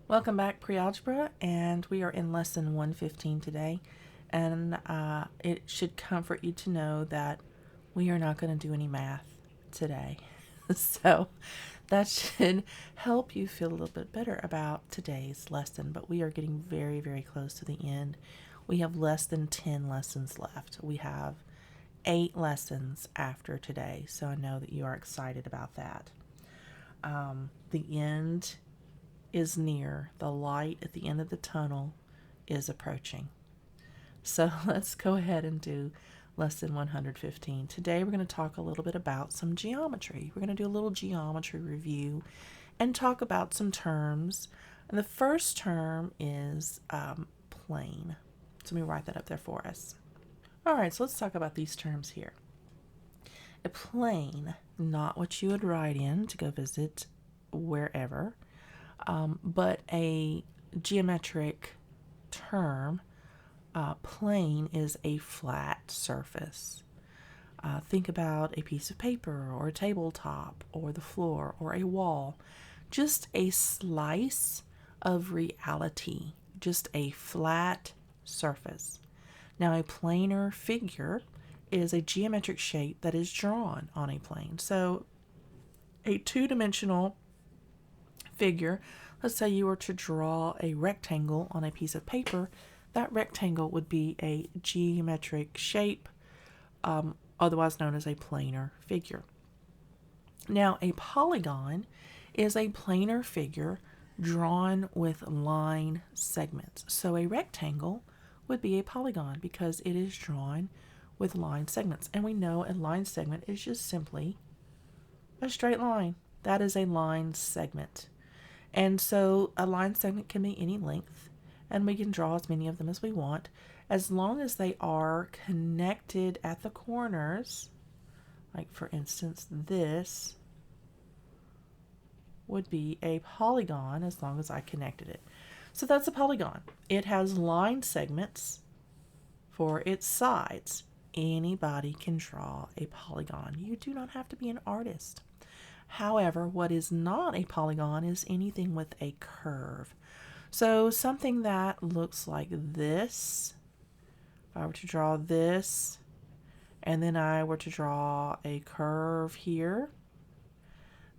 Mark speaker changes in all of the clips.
Speaker 1: Welcome back, Pre-Algebra, and we are in lesson 115 today, and it should comfort you to know that we are not going to do any math today. So that should help you feel a little bit better about today's lesson, but we are getting very, very close to the end. We have less than 10 lessons left. We have 8 lessons after today, so I know that you are excited about that. The end is near. The light at the end of the tunnel is approaching. So let's go ahead and do lesson 115. Today we're going to talk a little bit about some geometry. We're going to do a little geometry review and talk about some terms. And the first term is plane. So let me write that up there for us. All right, so let's talk about these terms here. A plane, not what you would write in to go visit wherever, but a geometric term. Plane is a flat surface. Think about a piece of paper or a tabletop or the floor or a wall. Just a slice of reality, just a flat surface. Now, a planar figure is a geometric shape that is drawn on a plane. So a two-dimensional figure, let's say you were to draw a rectangle on a piece of paper, that rectangle would be a geometric shape, otherwise known as a planar figure. Now, a polygon is a planar figure drawn with line segments. So a rectangle would be a polygon because it is drawn with line segments. And we know a line segment is just simply a straight line. That is a line segment. And so a line segment can be any length, and we can draw as many of them as we want, as long as they are connected at the corners. Like, for instance, this would be a polygon as long as I connected it. So that's a polygon. It has line segments for its sides. Anybody can draw a polygon. You do not have to be an artist. However, what is not a polygon is anything with a curve. So something that looks like this, if I were to draw this, and then I were to draw a curve here,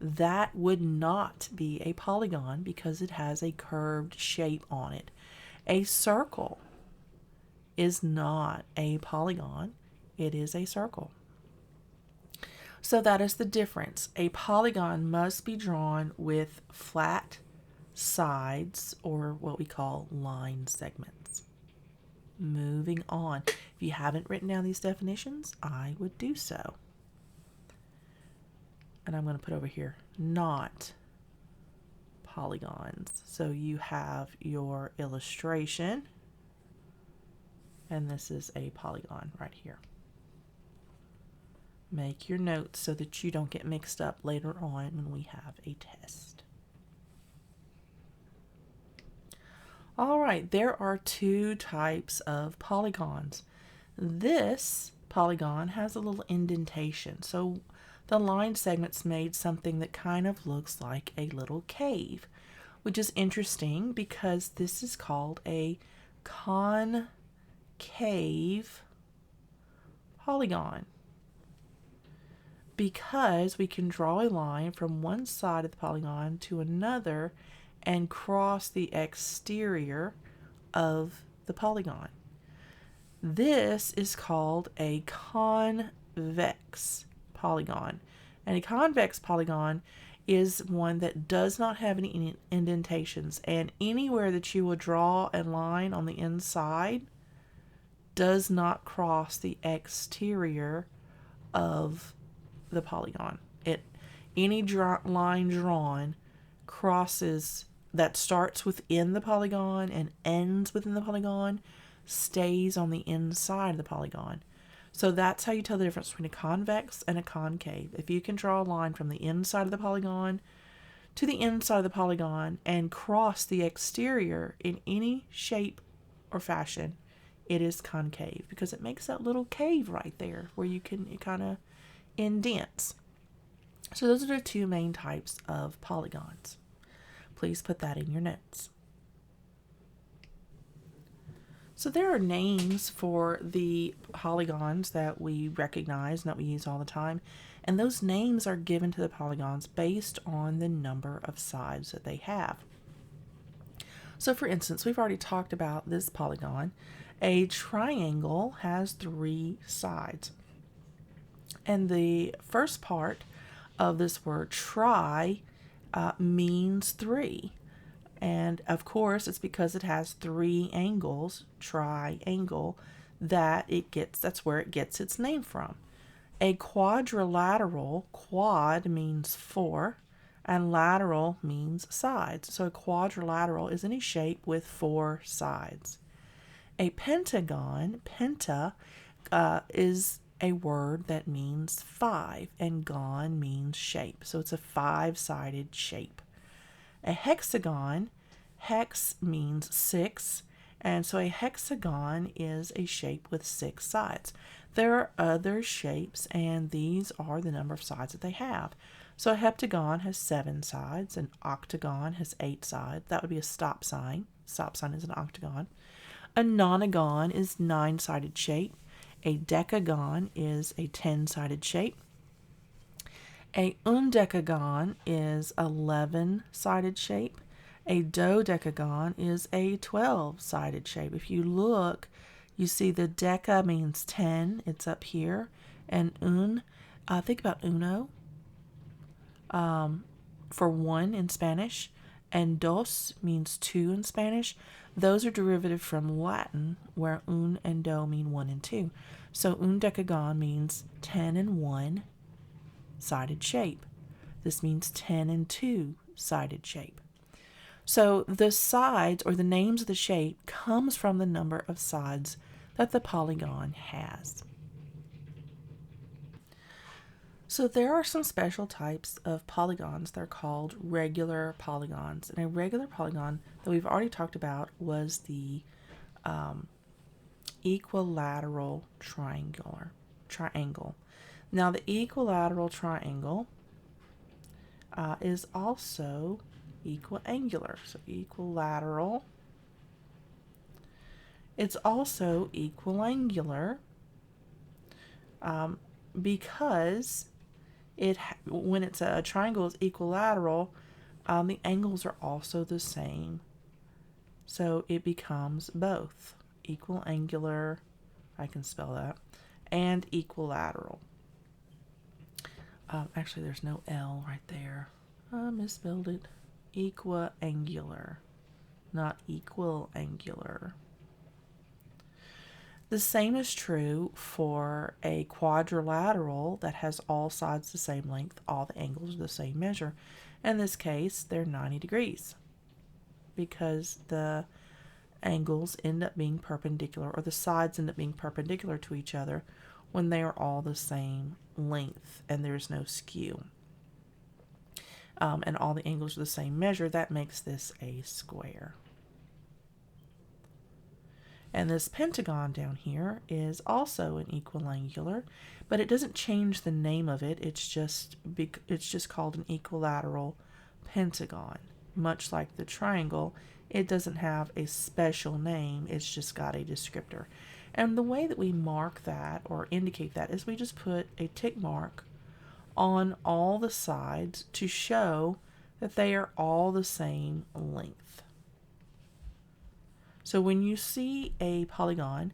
Speaker 1: that would not be a polygon because it has a curved shape on it. A circle is not a polygon. It is a circle. So that is the difference. A polygon must be drawn with flat sides, or what we call line segments. Moving on. If you haven't written down these definitions, I would do so. And I'm going to put over here, not polygons. So you have your illustration, and this is a polygon right here. Make your notes so that you don't get mixed up later on when we have a test. All right, there are 2 types of polygons. This polygon has a little indentation, so the line segments made something that kind of looks like a little cave, which is interesting because this is called a concave polygon, because we can draw a line from one side of the polygon to another and cross the exterior of the polygon. This is called a convex polygon. And a convex polygon is one that does not have any indentations, and anywhere that you will draw a line on the inside does not cross the exterior of the polygon. Any line drawn crosses, that starts within the polygon and ends within the polygon, stays on the inside of the polygon. So that's how you tell the difference between a convex and a concave. If you can draw a line from the inside of the polygon to the inside of the polygon and cross the exterior in any shape or fashion, it is concave because it makes that little cave right there where it kind of indents. So those are the 2 main types of polygons. Please put that in your notes. So there are names for the polygons that we recognize and that we use all the time, and those names are given to the polygons based on the number of sides that they have. So for instance, we've already talked about this polygon. A triangle has 3 sides. And the first part of this word tri means 3. And of course, it's because it has 3 angles, triangle, that's where it gets its name from. A quadrilateral, quad means 4, and lateral means sides. So a quadrilateral is any shape with 4 sides. A pentagon, penta, is a word that means 5, and gon means shape. So it's a 5-sided shape. A hexagon, hex means 6, and so a hexagon is a shape with 6 sides. There are other shapes, and these are the number of sides that they have. So a heptagon has 7 sides, an octagon has 8 sides. That would be a stop sign. Stop sign is an octagon. A nonagon is 9-sided shape. A decagon is a 10-sided shape. A undecagon is 11-sided shape. A dodecagon is a 12-sided shape. If you look, you see the deca means 10. It's up here. And think about uno for 1 in Spanish. And dos means 2 in Spanish. Those are derivative from Latin, where un and do mean 1 and 2. So undecagon means 10 and 1 sided shape. This means 10 and 2 sided shape. So the sides, or the names of the shape, comes from the number of sides that the polygon has. So there are some special types of polygons. They're called regular polygons. And a regular polygon that we've already talked about was the equilateral triangle. Now the equilateral triangle is also equiangular. So equilateral. It's also equiangular because when it's a triangle is equilateral, the angles are also the same. So it becomes both equiangular, I can spell that, and equilateral. Actually, there's no L right there. I misspelled it. Equiangular, not equiangular. The same is true for a quadrilateral that has all sides the same length, all the angles are the same measure. In this case, they're 90 degrees because the angles end up being perpendicular, or the sides end up being perpendicular to each other when they are all the same length and there's no skew. And all the angles are the same measure. That makes this a square. And this pentagon down here is also an equiangular, but it doesn't change the name of it. It's just called an equilateral pentagon. Much like the triangle, it doesn't have a special name. It's just got a descriptor. And the way that we mark that or indicate that is we just put a tick mark on all the sides to show that they are all the same length. So when you see a polygon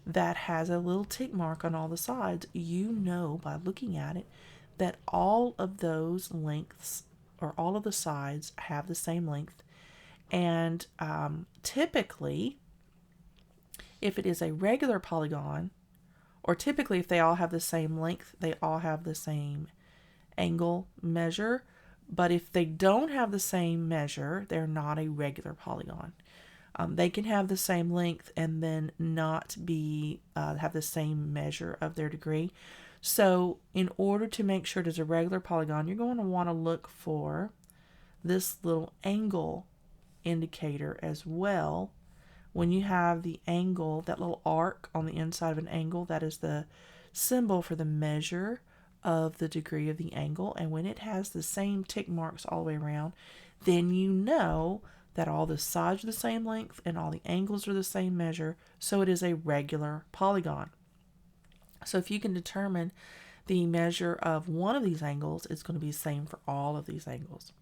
Speaker 1: that has a little tick mark on all the sides, you know by looking at it that all of those lengths, or all of the sides, have the same length. And typically, if it is a regular polygon, or typically if they all have the same length, they all have the same angle measure. But if they don't have the same measure, they're not a regular polygon. They can have the same length and then not be have the same measure of their degree. So in order to make sure it is a regular polygon, you're going to want to look for this little angle indicator as well. When you have the angle, that little arc on the inside of an angle, that is the symbol for the measure of the degree of the angle. And when it has the same tick marks all the way around, then you know that all the sides are the same length and all the angles are the same measure, so it is a regular polygon. So if you can determine the measure of one of these angles, it's going to be the same for all of these angles.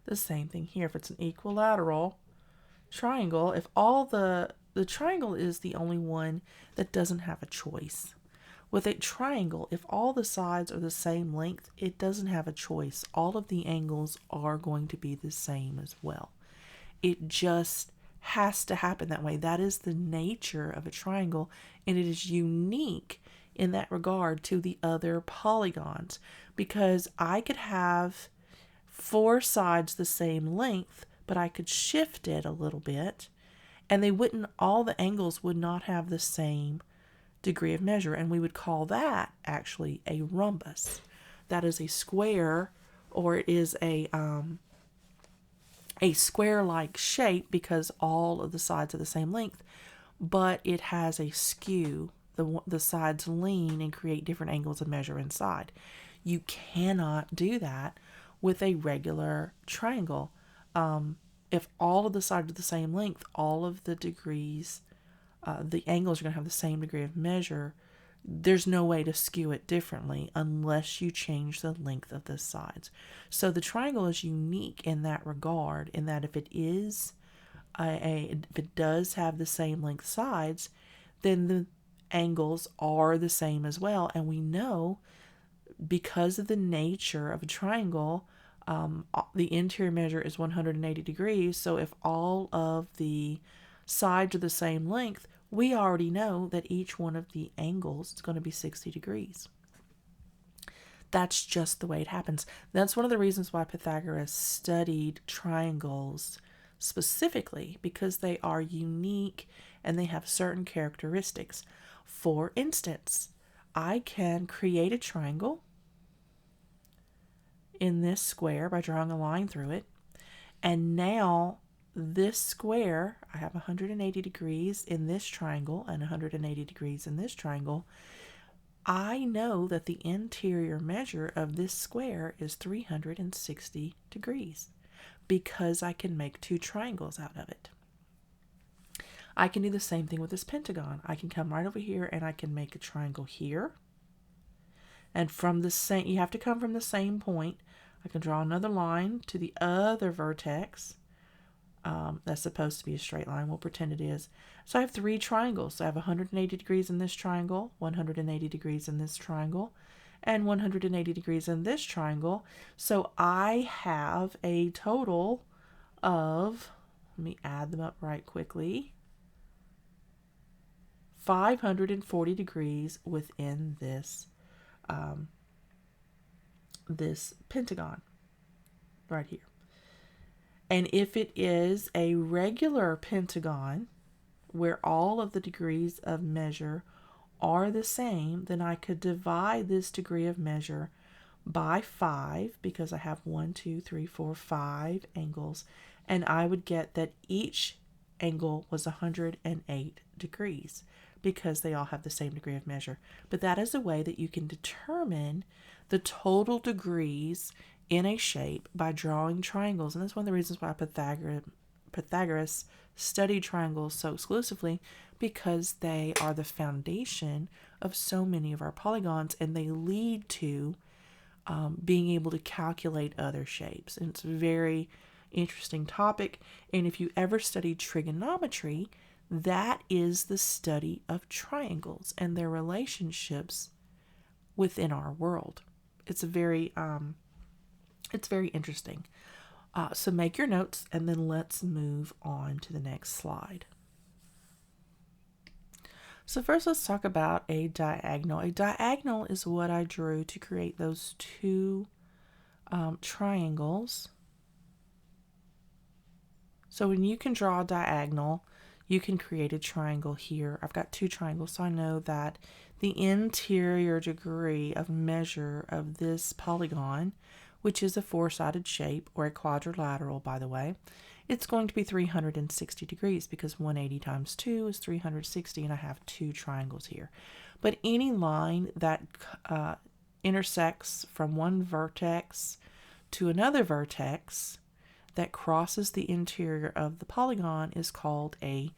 Speaker 1: The same thing here. If it's an equilateral triangle, if all the triangle is the only one that doesn't have a choice. With a triangle, if all the sides are the same length, it doesn't have a choice. All of the angles are going to be the same as well. It just has to happen that way. That is the nature of a triangle, and it is unique in that regard to the other polygons, because I could have 4 sides the same length, but I could shift it a little bit, and all the angles would not have the same degree of measure, and we would call that actually a rhombus. That is a square, or it is a square-like shape because all of the sides are the same length, but it has a skew. The sides lean and create different angles of measure inside. You cannot do that with a regular triangle. If all of the sides are the same length, all of the degrees, the angles are going to have the same degree of measure. There's no way to skew it differently unless you change the length of the sides. So the triangle is unique in that regard, in that if it does have the same length sides, then the angles are the same as well. And we know, because of the nature of a triangle, the interior measure is 180 degrees. So if all of the sides are the same length, we already know that each one of the angles is going to be 60 degrees. That's just the way it happens. That's one of the reasons why Pythagoras studied triangles specifically, because they are unique and they have certain characteristics. For instance, I can create a triangle in this square by drawing a line through it, and now this square, I have 180 degrees in this triangle and 180 degrees in this triangle. I know that the interior measure of this square is 360 degrees because I can make 2 triangles out of it. I can do the same thing with this pentagon. I can come right over here and I can make a triangle here. And from the same, you have to come from the same point. I can draw another line to the other vertex. That's supposed to be a straight line. We'll pretend it is. So I have 3 triangles. So I have 180 degrees in this triangle, 180 degrees in this triangle, and 180 degrees in this triangle. So I have a total of, let me add them up right quickly, 540 degrees within this this pentagon right here. And if it is a regular pentagon where all of the degrees of measure are the same, then I could divide this degree of measure by 5, because I have 1, 2, 3, 4, 5 angles, and I would get that each angle was 108 degrees because they all have the same degree of measure. But that is a way that you can determine the total degrees in a shape by drawing triangles. And that's one of the reasons why Pythagoras studied triangles so exclusively, because they are the foundation of so many of our polygons, and they lead to being able to calculate other shapes. And it's a very interesting topic. And if you ever studied trigonometry, that is the study of triangles and their relationships within our world. It's very interesting. So make your notes, and then let's move on to the next slide. So first, let's talk about a diagonal. A diagonal is what I drew to create those 2 triangles. So when you can draw a diagonal, you can create a triangle here. I've got 2 triangles, so I know that the interior degree of measure of this polygon, which is a 4-sided shape, or a quadrilateral, by the way, it's going to be 360 degrees, because 180 times 2 is 360, and I have 2 triangles here. But any line that intersects from one vertex to another vertex, that crosses the interior of the polygon is called a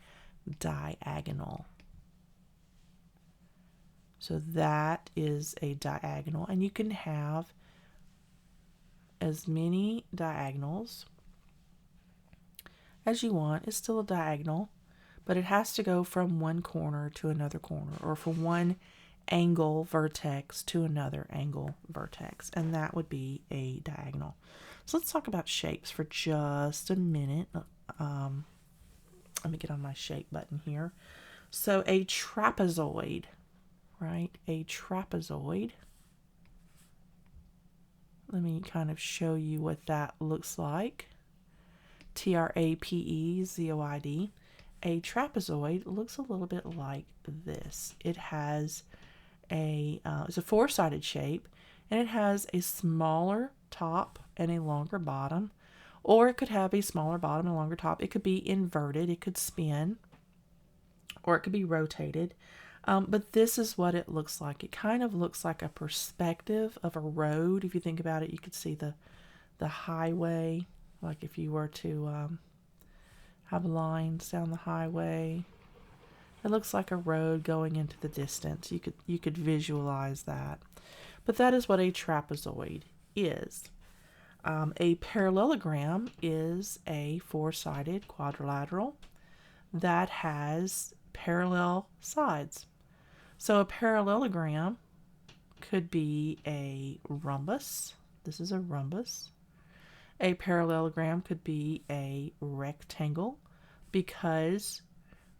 Speaker 1: diagonal. So that is a diagonal, and you can have as many diagonals as you want. It's still a diagonal, but it has to go from one corner to another corner, or from one angle vertex to another angle vertex, and that would be a diagonal. So let's talk about shapes for just a minute. Let me get on my shape button here. So a trapezoid, right? A trapezoid. Let me kind of show you what that looks like. Trapezoid. A trapezoid looks a little bit like this. It has it's a four-sided shape, and it has a smaller top and a longer bottom, or it could have a smaller bottom and a longer top. It could be inverted, it could spin, or it could be rotated. But this is what it looks like. It kind of looks like a perspective of a road. If you think about it, you could see the highway, like if you were to have lines down the highway. It looks like a road going into the distance. You could visualize that. But that is what a trapezoid is. A parallelogram is a four-sided quadrilateral that has parallel sides. So a parallelogram could be a rhombus. This is a rhombus. A parallelogram could be a rectangle, because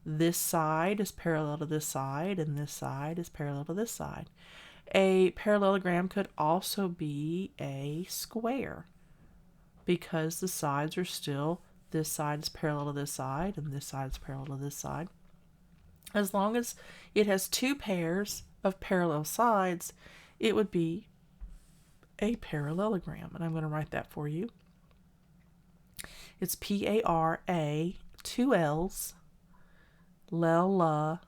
Speaker 1: this side is parallel to this side, and this side is parallel to this side. A parallelogram could also be a square, because the sides are still, this side is parallel to this side, and this side is parallel to this side. As long as it has two pairs of parallel sides, it would be a parallelogram. And I'm going to write that for you. It's P-A-R-A, two L's, lelogram,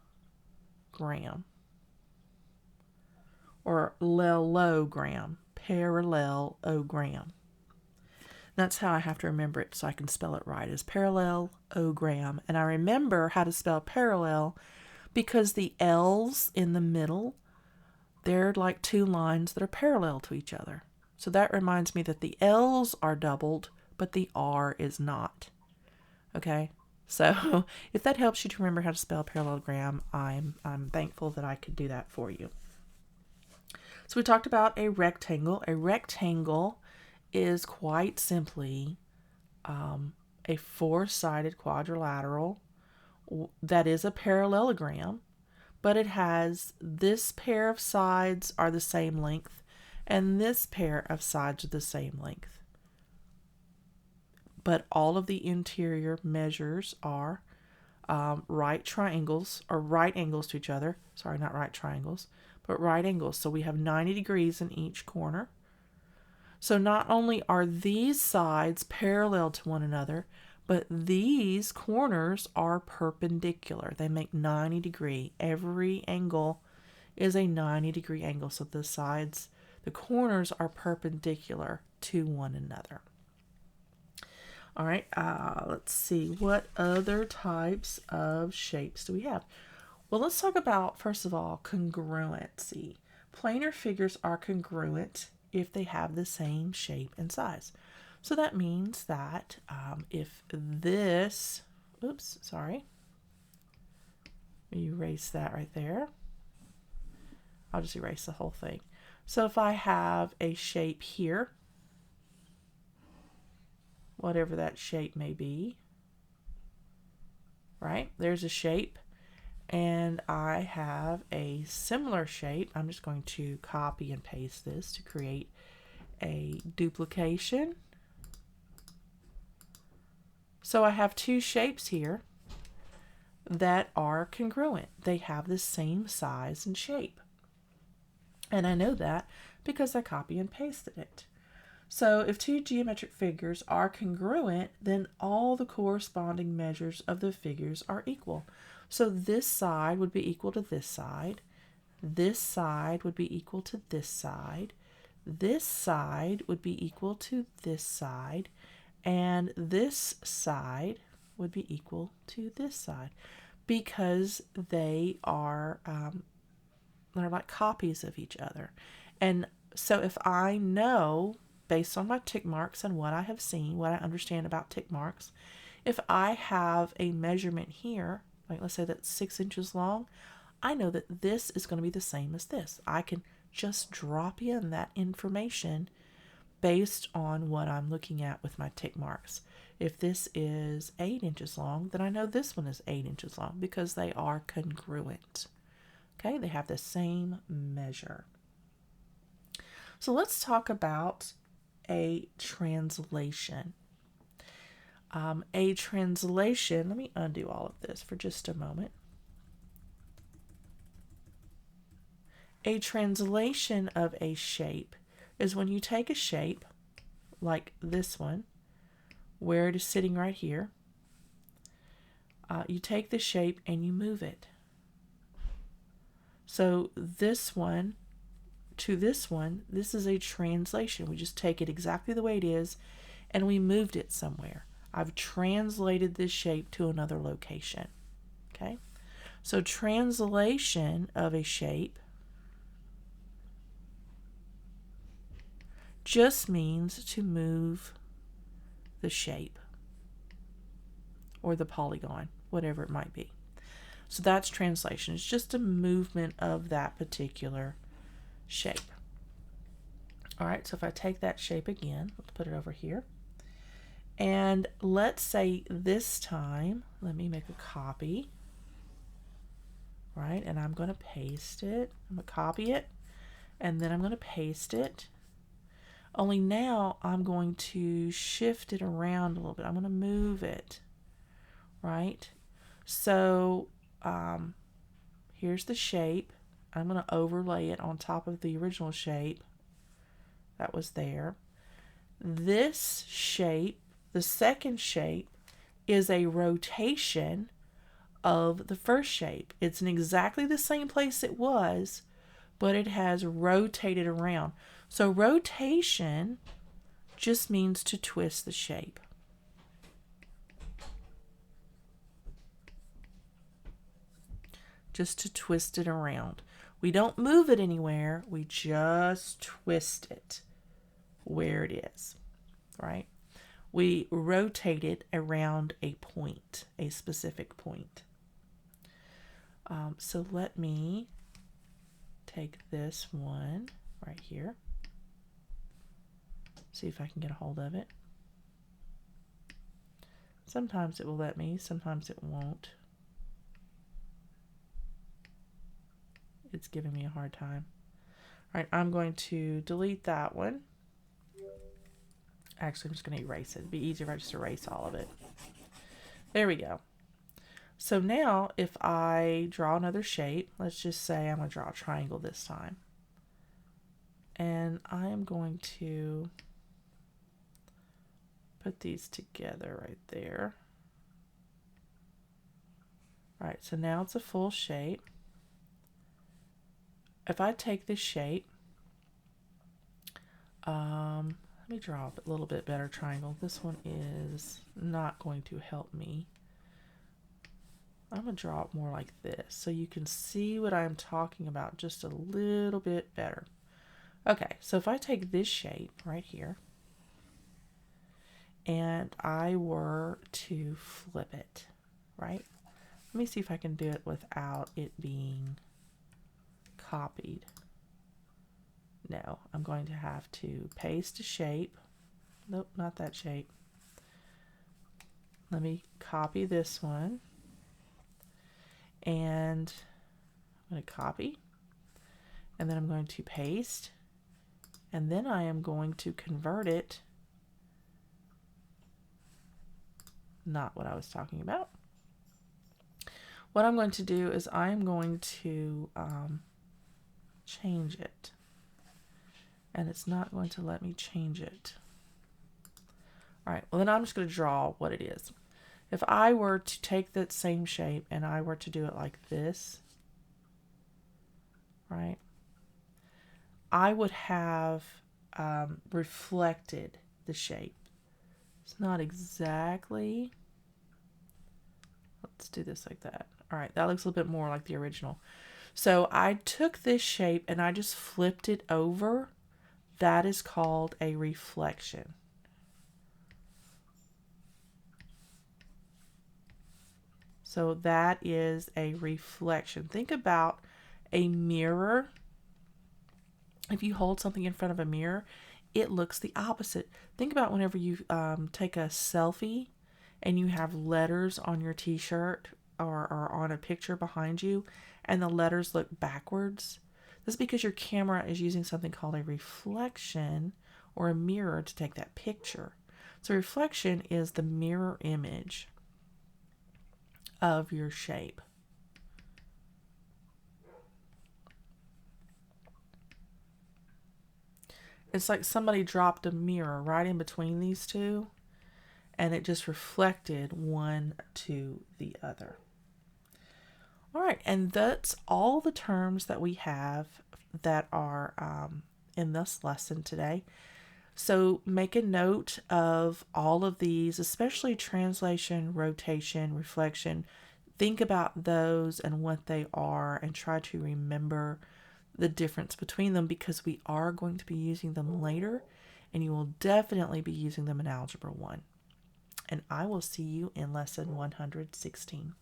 Speaker 1: or lelogram, parallelogram. That's how I have to remember it so I can spell it right, is parallelogram. And I remember how to spell parallel because the L's in the middle, they're like two lines that are parallel to each other. So that reminds me that the L's are doubled, but the R is not. Okay? So if that helps you to remember how to spell parallelogram, I'm thankful that I could do that for you. So we talked about a rectangle. A rectangle is quite simply a four-sided quadrilateral that is a parallelogram, but it has this pair of sides are the same length, and this pair of sides are the same length. But all of the interior measures are right triangles, or right angles to each other. Sorry, not right triangles, but right angles. So we have 90 degrees in each corner. So not only are these sides parallel to one another, but these corners are perpendicular. They make 90 degree. Every angle is a 90-degree angle. So the sides, the corners are perpendicular to one another. All right, let's see. What other types of shapes do we have? Well, let's talk about, first of all, congruency. Planar figures are congruent if they have the same shape and size. So that means that if this, oops, sorry, erase that right there. I'll just erase the whole thing. So if I have a shape here, whatever that shape may be, right? There's a shape, and I have a similar shape. I'm just going to copy and paste this to create a duplication. So I have two shapes here that are congruent. They have the same size and shape. And I know that because I copy and pasted it. So if two geometric figures are congruent, then all the corresponding measures of the figures are equal. So this side would be equal to this side. This side would be equal to this side. This side would be equal to this side. And this side would be equal to this side because they're like copies of each other. And so if I know, based on my tick marks and what I have seen, what I understand about tick marks, if I have a measurement here, like let's say that's 6 inches long, I know that this is going to be the same as this. I can just drop in that information based on what I'm looking at with my tick marks. If this is 8 inches long, then I know this one is 8 inches long because they are congruent. Okay, they have the same measure. So let's talk about a translation. A translation, let me undo all of this for just a moment. A translation of a shape is when you take a shape like this one, where it is sitting right here. You take the shape and you move it. So this one to this one, this is a translation. We just take it exactly the way it is and we moved it somewhere. I've translated this shape to another location. Okay? So translation of a shape just means to move the shape or the polygon, whatever it might be. So that's translation. It's just a movement of that particular shape. All right, so if I take that shape again, let's put it over here. And let's say this time, let me make a copy, right? And I'm going to paste it. I'm going to copy it, and then I'm going to paste it. Only now I'm going to shift it around a little bit. I'm going to move it, right? So here's the shape. I'm going to overlay it on top of the original shape that was there. This shape, the second shape, is a rotation of the first shape. It's in exactly the same place it was, but it has rotated around. So rotation just means to twist the shape. Just to twist it around. We don't move it anywhere, we just twist it where it is, right? We rotate it around a point, a specific point. So let me take this one right here. See if I can get a hold of it. Sometimes it will let me, sometimes it won't. It's giving me a hard time. All right, I'm going to delete that one. Actually, I'm just going to erase it. It'd be easier if I just erase all of it. There we go. So now if I draw another shape, let's just say I'm going to draw a triangle this time. And I am going to put these together right there. All right, so now it's a full shape. If I take this shape, let me draw a little bit better triangle. This one is not going to help me. I'm going to draw it more like this so you can see what I'm talking about just a little bit better. Okay, so if I take this shape right here and I were to flip it, right? Let me see if I can do it without it being copied. No, I'm going to have to paste a shape. Nope, not that shape. Let me copy this one. And I'm going to copy. And then I'm going to paste. And then I am going to convert it. Not what I was talking about. What I'm going to do is I am going to change it. And it's not going to let me change it. All right, well then I'm just going to draw what it is. If I were to take that same shape and I were to do it like this, right, I would have reflected the shape. It's not exactly. Let's do this like that. All right, that looks a little bit more like the original. So I took this shape and I just flipped it over. That is called a reflection. So that is a reflection. Think about a mirror. If you hold something in front of a mirror, it looks the opposite. Think about whenever you take a selfie and you have letters on your t-shirt or on a picture behind you and the letters look backwards. This is because your camera is using something called a reflection or a mirror to take that picture. So reflection is the mirror image of your shape. It's like somebody dropped a mirror right in between these two and it just reflected one to the other. All right, and that's all the terms that we have that are in this lesson today. So make a note of all of these, especially translation, rotation, reflection. Think about those and what they are and try to remember the difference between them because we are going to be using them later and you will definitely be using them in Algebra 1. And I will see you in lesson 116.